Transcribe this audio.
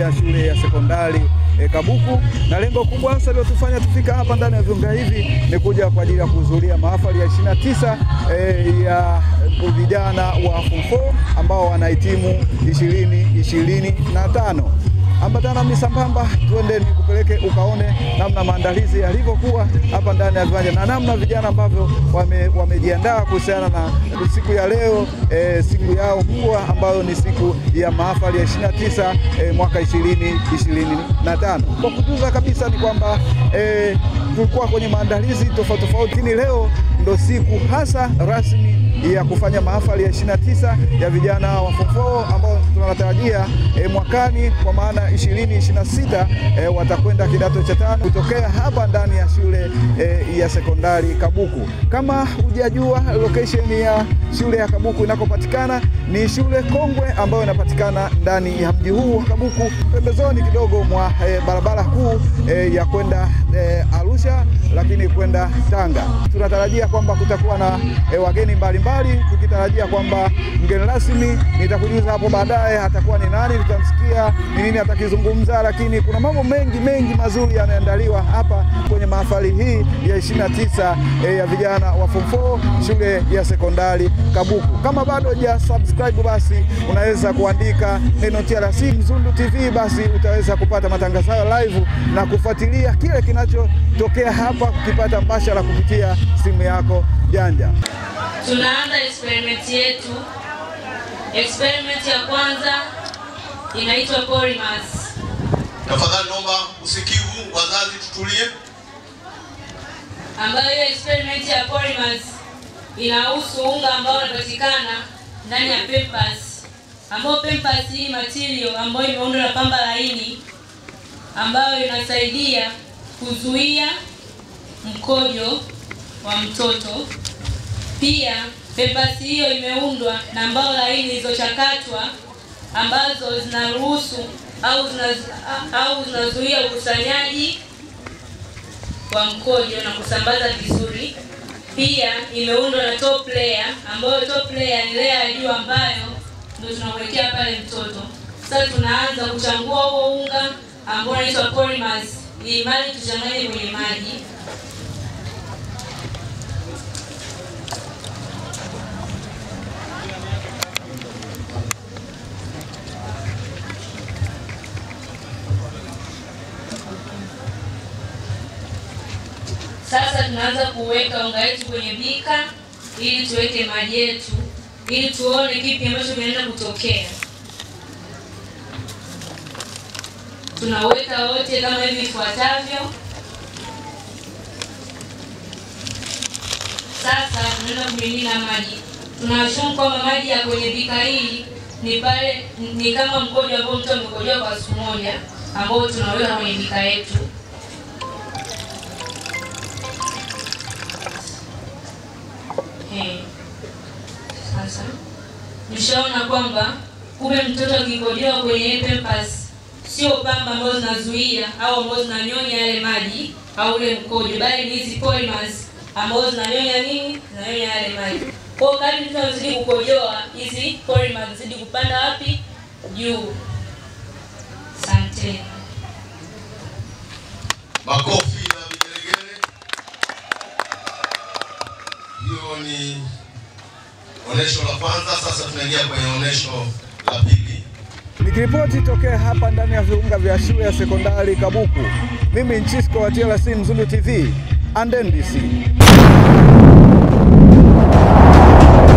ya shule ya sekondari Kabuku, na lengo kubwa hasa lilotufanya tufika hapa ndani ya viunga hivi ni kuja kwa ajili ya kuhudhuria mahafali ya 29 ya vijana wa Form 4 ambao wanahitimu 2025. Ambatana misambamba, tuende nikupeleke ukaone namna maandalizi yalivyokuwa hapa ndani ya viwanja na namna vijana ambavyo wamejiandaa kuhusiana na siku ya leo, siku yao kubwa ambayo ni siku ya mahafali ya 29 mwaka 2025. Kwa kujuza kabisa ni kwamba tulikuwa kwenye maandalizi tofauti tofauti, lakini leo ndo siku hasa rasmi ya kufanya mahafali ya 29 ya vijana wa Form 4 ambao tunatarajia mwakani, kwa maana 2026 watakwenda kidato cha 5 kutokea hapa ndani ya shule ya sekondari Kabuku. Kama hujajua location ya shule ya Kabuku inakopatikana, ni shule kongwe ambayo inapatikana ndani ya mji huu wa Kabuku, pembezoni kidogo mwa barabara kuu ya kwenda Arusha lakini kwenda Tanga. Tunatarajia kwamba kutakuwa na wageni mbalimbali, tukitarajia kwamba mgeni rasmi nitakujuza hapo baadaye atakuwa ni nani, tutamsikia ni nini atakizungumza, lakini kuna mambo mengi mazuri yanaandaliwa hapa kwenye mahafali hii ya 29 ya vijana wa Form 4 shule ya sekondari Kabuku. Kama bado hujasubscribe, basi unaweza kuandika neno TRC Mzundu TV, basi utaweza kupata matangazo hayo live na kufuatilia kile kinachotokea hapa, kukipata mbashara kupitia simu yako janja. Tunaanza experiment yetu. Experiment ya kwanza inaitwa polymers. Tafadhali naomba usikivu, wazazi tutulie. Ambayo experiment ya polymers inahusu unga ambao unapatikana ndani ya pampers. Ambao pampers hii material ambayo imeundwa na pamba laini ambayo inasaidia kuzuia mkojo wa mtoto. Pia pampers hiyo imeundwa na mbao laini zilizochakatwa ambazo zinaruhusu au zinazuia ukusanyaji wa mkojo na kusambaza vizuri. Pia imeundwa na top layer, ambayo top layer ni layer ya juu ambayo ndio tunawekea pale mtoto. Sasa tunaanza kuchangua huo unga ambao unaitwa polymers ili mali tuchanganye kwenye maji. Sasa tunaanza kuweka unga wetu kwenye bika ili tuweke maji yetu ili tuone kipi ambacho kinaenda kutokea. Tunaweka wote kama hivi ifuatavyo. Sasa tunaenda kumimina maji. Tunashuku kwamba maji ya kwenye bika hii ni kama mkojo ambao mtu amekojoa kwa siku moja ambao tunaweka kwenye bika yetu. Sasa nishaona kwamba kumbe mtoto akikojoa kwenye pampers sio pamba ambazo zinazuia au ambazo zinanyonya yale maji au ule mkojo, bali ni hizi polymers ambazo zinanyonya nini? Zinanyonya yale maji. Kwa kadri mtu anazidi kukojoa, hizi polymers zidi kupanda wapi? Juu. Asante. Makofi na vigelegele. Hiyo ni onesho la kwanza. Sasa tunaingia kwenye onesho la pili. Nikiripoti tokea hapa ndani ya viunga vya shule ya sekondari Kabuku, mimi Nchisco wa TRC Mzundu TV and NBC.